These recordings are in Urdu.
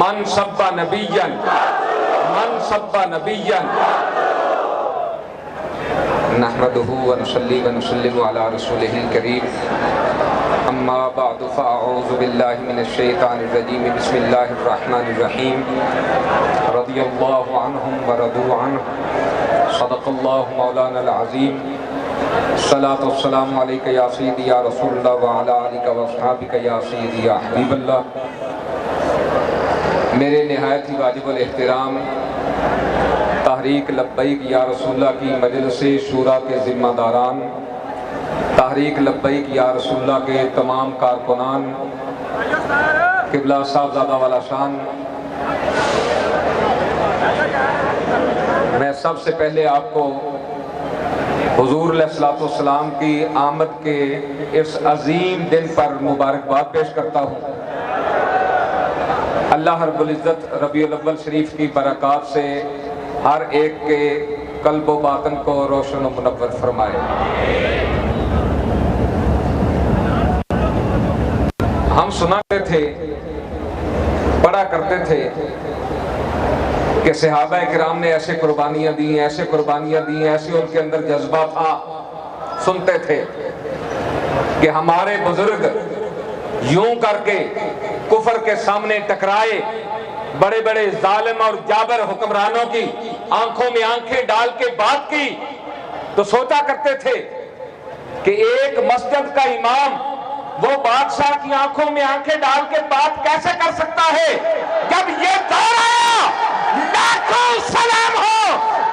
من سب نبیًا نحمده ونصلي ونسلم على رسوله الكريم اما بعد فاعوذ بالله من الشيطان الرجيم بسم الله الرحمن الرحيم رضي الله عنهم ورضوا عنه صدق الله مولانا العظيم الصلاة والسلام عليك يا سيدي يا رسول الله وعلى آلك واصحابك يا سيدي يا حبيب الله. میرے نہایت ہی واجب الاحترام تحریک لبیک یا رسول اللہ کی مجلس شورا کے ذمہ داران، تحریک لبیک یا رسول اللہ کے تمام کارکنان، قبلہ صاحبزادہ والا شان، میں سب سے پہلے آپ کو حضور علیہ السلام کی آمد کے اس عظیم دن پر مبارکباد پیش کرتا ہوں. اللہ رب العزت ربیع الاول شریف کی برکات سے ہر ایک کے قلب و باطن کو روشن و منور فرمائے. ہم سناتے تھے، پڑھا کرتے تھے کہ صحابہ کرام نے ایسے قربانیاں دی، ایسے ان کے اندر جذبہ تھا. سنتے تھے کہ ہمارے بزرگ یوں کر کے کفر کے سامنے ٹکرائے، بڑے بڑے ظالم اور جابر حکمرانوں کی آنکھوں میں آنکھیں ڈال کے بات کی تو سوچا کرتے تھے کہ ایک مسجد کا امام وہ بادشاہ کی آنکھوں میں آنکھیں ڈال کے بات کیسے کر سکتا ہے. جب یہ دور آیا، لاکھوں سلام ہو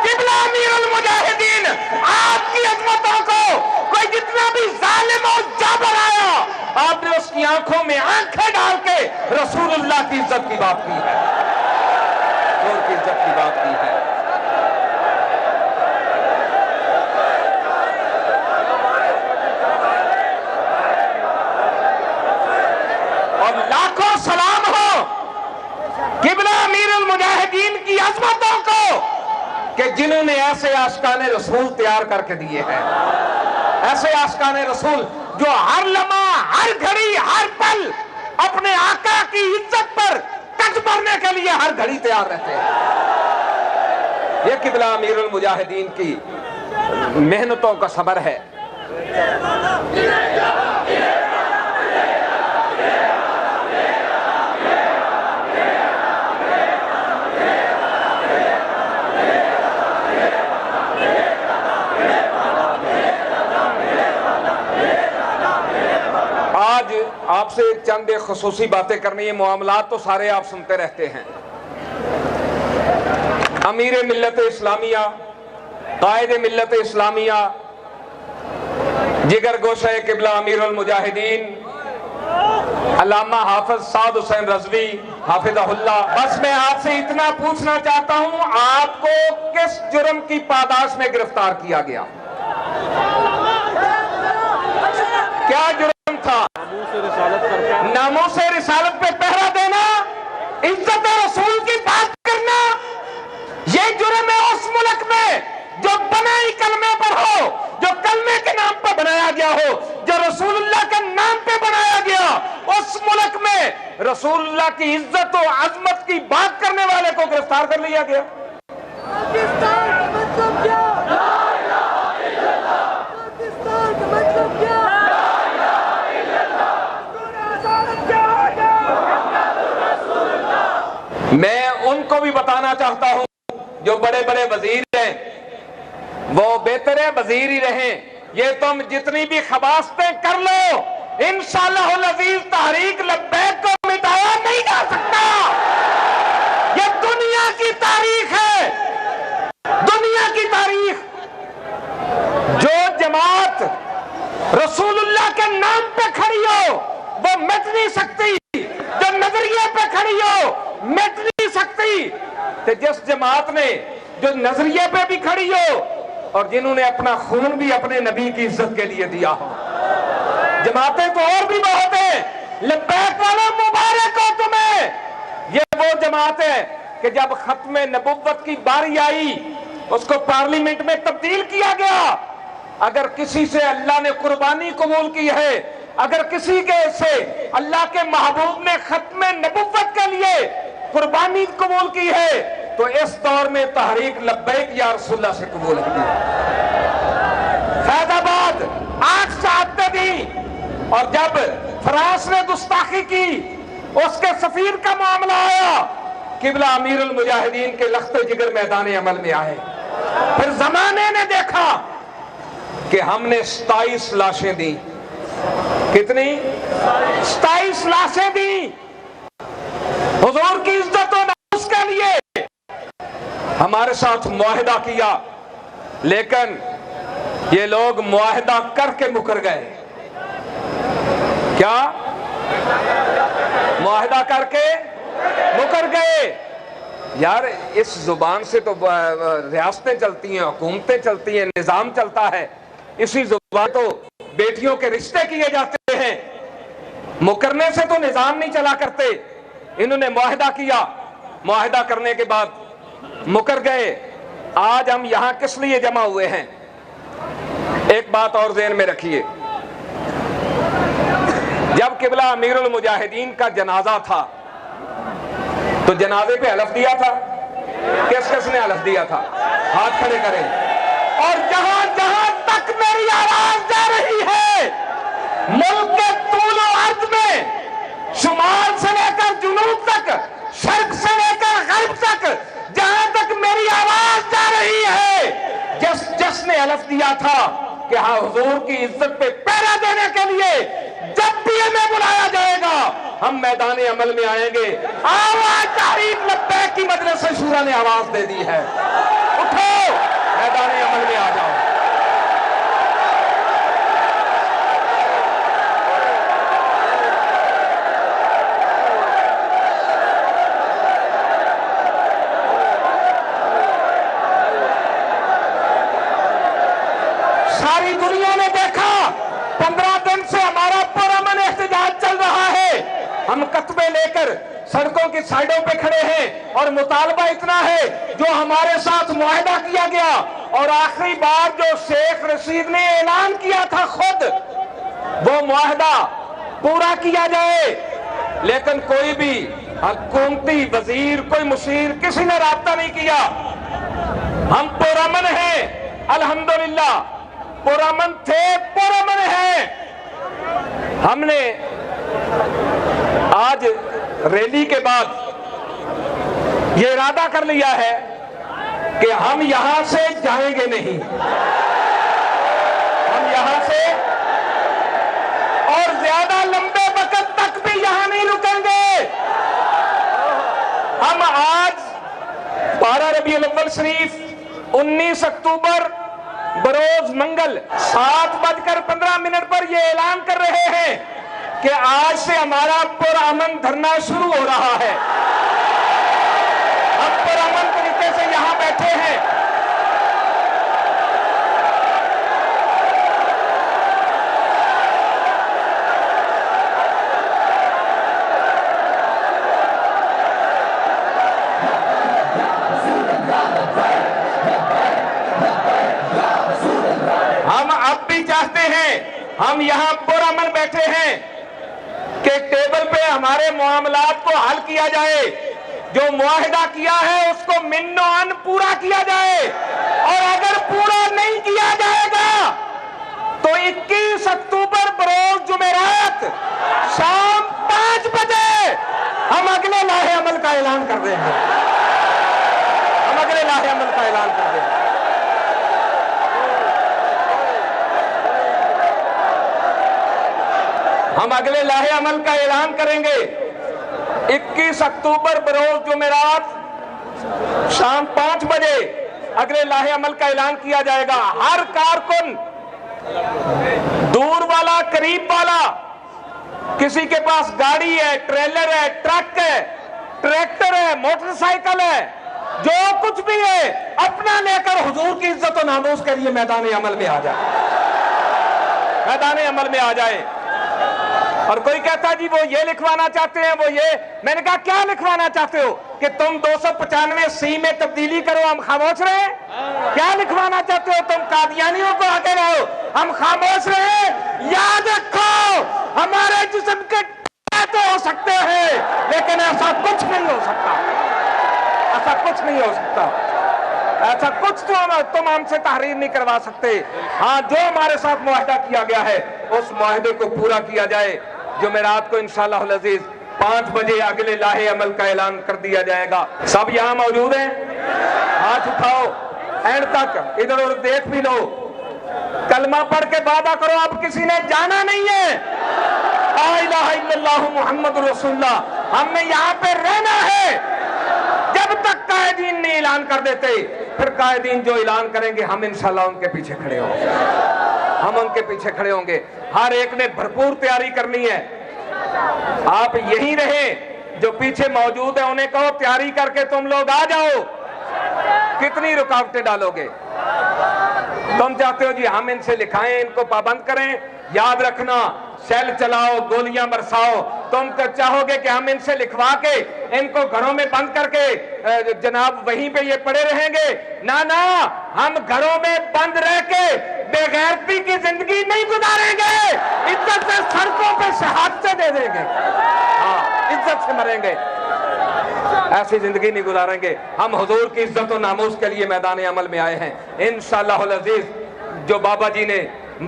قبلہ امیر المجاہدین، آپ کی عظمتوں کو کوئی جتنا بھی ظالم اور جابر آیا، آپ نے اس کی آنکھوں میں آنکھیں ڈال کے رسول اللہ کی عزت کی بات کی ہے، حضور کی عزت کی بات کی ہے. اور لاکھوں سلام ہو قبلہ امیر المجاہدین کی عظمتوں کو کہ جنہوں نے ایسے عاشقان رسول تیار کر کے دیے ہیں، ایسے عاشقان رسول جو ہر لمحہ، ہر گھڑی، ہر پل اپنے آقا کی عزت پر کٹ بھرنے کے لیے ہر گھڑی تیار رہتے ہیں. یہ قبلہ امیر المجاہدین کی محنتوں کا ثمر ہے. آج آپ سے چند خصوصی باتیں کرنی ہے. معاملات تو سارے آپ سنتے رہتے ہیں. امیر ملت اسلامیہ، قائد ملت اسلامیہ، جگر گوشہ قبلہ امیر المجاہدین علامہ حافظ سعد حسین رضوی حافظہ اللہ. بس میں آپ سے اتنا پوچھنا چاہتا ہوں، آپ کو کس جرم کی پاداش میں گرفتار کیا گیا؟ کیا جرم تھا؟ ناموس رسالت پہ پہرا دینا، عزت رسول کی بات کرنا. یہ جرم ہے اس ملک میں جو بنائی کلمے پر ہو، جو کلمے کے نام پر بنایا گیا ہو، جو رسول اللہ کے نام پہ بنایا گیا. اس ملک میں رسول اللہ کی عزت و عظمت کی بات کرنے والے کو گرفتار کر لیا گیا. پاکستان کا مطلب کیا؟ لا الہ الا اللہ. پاکستان کا مطلب کیا؟ میں ان کو بھی بتانا چاہتا ہوں جو بڑے بڑے وزیر ہیں، وہ بہتر ہے وزیر ہی رہیں. یہ تم جتنی بھی خباستیں کر لو، انشاءاللہ العزیز تحریک لبیک کو مٹایا نہیں جا سکتا. یہ دنیا کی تاریخ ہے، دنیا کی تاریخ. جو جماعت رسول اللہ کے نام پہ کھڑی ہو وہ مٹ نہیں سکتی، جو نظریے پہ کھڑی ہو مٹ نہیں سکتی. کہ جس جماعت نے جو نظریے پہ بھی کھڑی ہو اور جنہوں نے اپنا خون بھی اپنے نبی کی عزت کے لیے دیا ہو. جماعتیں تو اور بھی بہت ہیں. لبیک والوں مبارک ہو تمہیں. یہ وہ جماعت ہے کہ جب ختم نبوت کی باری آئی، اس کو پارلیمنٹ میں تبدیل کیا گیا. اگر کسی سے اللہ نے قربانی قبول کی ہے، اگر کسی کے سے اللہ کے محبوب نے ختم نبوت کے لیے قربانی قبول کی ہے تو اس دور میں تحریک لبیک یا رسول اللہ سے قبول کی ہے۔ فیض آباد 8 شہادتیں دی، اور جب فرانس نے گستاخی کی، اس کے سفیر کا معاملہ آیا، قبلہ امیر المجاہدین کے لخت جگر میدان عمل میں آئے۔ پھر زمانے نے دیکھا کہ ہم نے 27 لاشیں دی۔ کتنی؟ 27 لاشیں دی حضور کی عزت و نفس کے لیے، ہمارے ساتھ معاہدہ کیا، لیکن یہ لوگ معاہدہ کر کے مکر گئے۔ کیا؟ معاہدہ کر کے مکر گئے۔ یار اس زبان سے تو ریاستیں چلتی ہیں، حکومتیں چلتی ہیں، نظام چلتا ہے، اسی زبان تو بیٹیوں کے رشتے کیے جاتے ہیں۔ مکرنے سے تو نظام نہیں چلا کرتے۔ انہوں نے معاہدہ کیا، معاہدہ کرنے کے بعد مکر گئے۔ آج ہم یہاں کس لیے جمع ہوئے ہیں؟ ایک بات اور ذہن میں رکھیے، جب قبلہ امیر المجاہدین کا جنازہ تھا تو جنازے پہ حلف دیا تھا؟ کس کس نے حلف دیا تھا؟ ہاتھ کھڑے کریں۔ اور جہاں جہاں تک میری آواز جا رہی ہے، ملک کے طول و عرض میں، شمال سے لے کر جنوب تک، شرق سے لے کر غرب تک، جہاں تک میری آواز جا رہی ہے، جس نے حلف دیا تھا کہ ہاں حضور کی عزت پہ پہرا دینے کے لیے جب بھی ہمیں بلایا جائے گا ہم میدان عمل میں آئیں گے۔ آواز تحریک لبیک کی مجلس شورا نے آواز دے دی ہے، اٹھو میدان عمل میں آ جاؤ۔ ساری دنیا نے دیکھا 15 دن سے ہمارا پرامن احتجاج چل رہا ہے، ہم کتبے لے کر سڑکوں کی سائیڈوں پہ کھڑے ہیں، اور مطالبہ اتنا ہے جو ہمارے ساتھ معاہدہ کیا گیا، اور آخری بار جو شیخ رشید نے اعلان کیا تھا خود، وہ معاہدہ پورا کیا جائے۔ لیکن کوئی بھی حکومتی وزیر، کوئی مشیر، کسی نے رابطہ نہیں کیا۔ ہم پرامن ہیں الحمدللہ، پرامن تھے، پرامن ہیں۔ ہم نے آج ریلی کے بعد یہ ارادہ کر لیا ہے کہ ہم یہاں سے جائیں گے نہیں، ہم یہاں سے اور زیادہ لمبے وقت تک بھی یہاں نہیں رکیں گے۔ ہم آج 12 ربیع الاول شریف 19 اکتوبر بروز منگل 7:15 پر یہ اعلان کر رہے ہیں کہ آج سے ہمارا پرامن دھرنا شروع ہو رہا ہے۔ ہم پرامن طریقے سے یہاں بیٹھے ہیں۔ ہم اب بھی چاہتے ہیں، ہم یہاں پرامن بیٹھے ہیں کہ ٹیبل پہ ہمارے معاملات کو حل کیا جائے، جو معاہدہ کیا ہے اس کو من و عن پورا کیا جائے، اور اگر پورا نہیں کیا جائے گا تو 21 اکتوبر بروز جمعرات شام 5 بجے ہم اگلے لاہے عمل کا اعلان کر رہے ہیں۔ ہم اگلے لاہے عمل کا اعلان کر رہے ہیں۔ ہم اگلے لاہے عمل کا اعلان کریں گے۔ 21 اکتوبر بروز جمعرات شام 5 بجے اگلے لاہے عمل کا اعلان کیا جائے گا۔ ہر کارکن، دور والا، قریب والا، کسی کے پاس گاڑی ہے، ٹریلر ہے، ٹرک ہے، ٹریکٹر ہے، موٹر سائیکل ہے، جو کچھ بھی ہے اپنا لے کر حضور کی عزت و ناموس کے لیے میدان عمل میں آ جائے، میدان عمل میں آ جائے۔ اور کوئی کہتا جی وہ یہ لکھوانا چاہتے ہیں، وہ یہ، میں نے کہا کیا لکھوانا چاہتے ہو کہ تم 295 میں تبدیلی کرو، ہم خاموش رہے؟ کیا لکھوانا چاہتے ہو تم قادیانیوں کو آگے رہو، ہم خاموش رہے؟ یاد رکھو ہمارے جسم کے تو ہو سکتے ہیں لیکن ایسا کچھ نہیں ہو سکتا، ایسا کچھ نہیں ہو سکتا، ایسا کچھ تم ہم سے تحریر نہیں کروا سکتے۔ ہاں جو ہمارے ساتھ معاہدہ کیا گیا ہے اس معاہدے کو پورا کیا جائے۔ جمعرات کو انشاءاللہ العزیز 5 بجے اگلے لاہے عمل کا اعلان کر دیا جائے گا۔ سب یہاں موجود ہیں؟ ہاتھ اٹھاؤ، اینڈ تک ادھر ادھر دیکھ بھی لو، کلمہ پڑھ کے وعدہ کرو اب کسی نے جانا نہیں ہے۔ لا الہ الا اللہ محمد رسول اللہ، ہم نے یہاں پہ رہنا ہے جب تک قائدین نہیں اعلان کر دیتے۔ پھر قائدین جو اعلان کریں گے ہم انشاءاللہ ان کے پیچھے کھڑے ہوں گے، ہم ان کے پیچھے کھڑے ہوں گے۔ ہر ایک نے بھرپور تیاری کرنی ہے۔ آپ یہیں رہیں، جو پیچھے موجود ہیں انہیں کہو تیاری کر کے تم لوگ آ جاؤ۔ کتنی رکاوٹیں ڈالو گے؟ تم چاہتے ہو جی ہم ان سے لکھائیں، ان کو پابند کریں؟ یاد رکھنا، سیل چلاؤ، گولیاں برساؤ، تم چاہو گے کہ ہم ان سے لکھوا کے ان کو گھروں میں بند کر کے جناب وہیں پہ یہ پڑے رہیں گے؟ نہ، ہم گھروں میں بند رہ کے بے غیرتی کی زندگی نہیں گزاریں گے، عزت سے سڑکوں پہ شہادتیں دے دیں گے، ہاں عزت سے مریں گے، ایسی زندگی نہیں گزاریں گے۔ ہم حضور کی عزت و ناموس کے لیے میدان عمل میں آئے ہیں انشاءاللہ العزیز۔ جو بابا جی نے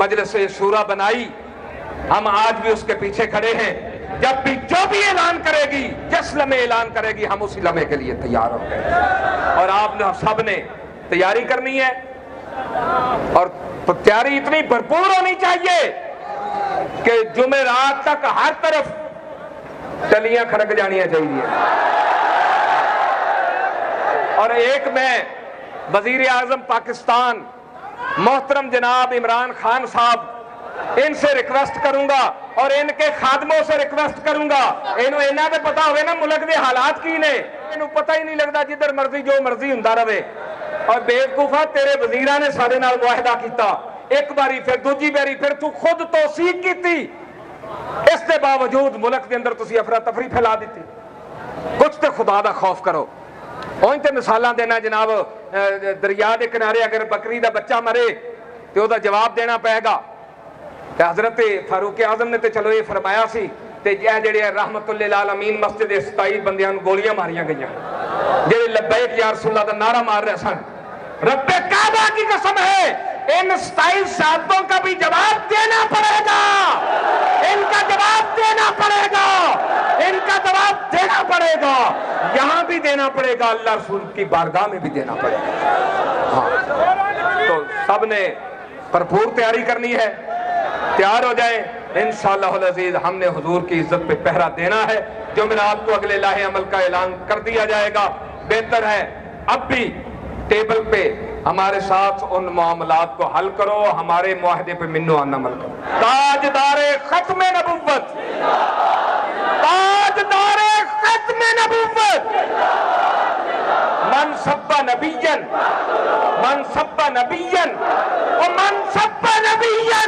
مجلس شورا بنائی، ہم آج بھی اس کے پیچھے کھڑے ہیں۔ جب بھی جو بھی اعلان کرے گی، جس لمحے اعلان کرے گی، ہم اسی لمحے کے لیے تیار ہوں گے۔ اور آپ نے سب نے تیاری کرنی ہے، اور تیاری اتنی بھرپور ہونی چاہیے کہ جمعرات تک ہر طرف ٹلیاں کھڑک جانیاں چاہیے۔ اور ایک میں وزیر اعظم پاکستان محترم جناب عمران خان صاحب، ان سے ریکویسٹ کروں گا اور ان کے خادموں سے ریکویسٹ کروں گا، انہوں نے پتا ہوئے نا ملک دے حالات کی نے، انہوں پتہ ہی نہیں لگتا، جدھر مرضی جو مرضی ہوندا رہے۔ اور بیوقوفا تیرے وزیراں نے سارے نال معاہدہ کیتا، ایک باری پھر دوجی باری پھر تو خود توثیق کیتی، اس کے باوجود ملک دے اندر تسی افراتفری پھیلا دیتی۔ کچھ تے خدا دا خوف کرو۔ اون تے مثالاں دینا جناب، دریا دے کنارے اگر بکری دا بچہ مرے تے او دا جواب دینا پائے گا۔ تے حضرت فاروق اعظم نے تے چلو یہ فرمایا سی، تے یہ جڑے رحمت للعالمین مسجد 27 بندیاں گولیاں ماریاں گئیاں، جڑے لبیک یا رسول اللہ دا نعرہ مار رہے سن، رب کعبہ کی قسم ہے ان 27 شہادتوں کا بھی جواب دینا پڑے گا، ان کا جواب دینا پڑے گا، ان کا جواب دینا پڑے گا، یہاں بھی دینا پڑے گا، اللہ رسول کی بارگاہ میں بھی دینا پڑے گا۔ ہاں تو سب نے بھرپور تیاری کرنی ہے، تیار ہو جائیں انشاءاللہ العزیز۔ ہم نے حضور کی عزت پہ پہرا دینا ہے۔ جمعرات کو اگلے لاہے عمل کا اعلان کر دیا جائے گا۔ بہتر ہے اب بھی ٹیبل پہ ہمارے ساتھ ان معاملات کو حل کرو، ہمارے معاہدے پہ منو عن عمل کرو۔ تاجدار ختم نبوت، تاجدار ختم نبوت، من سب نبیًا، من سب نبیًا ومن سب نبیًا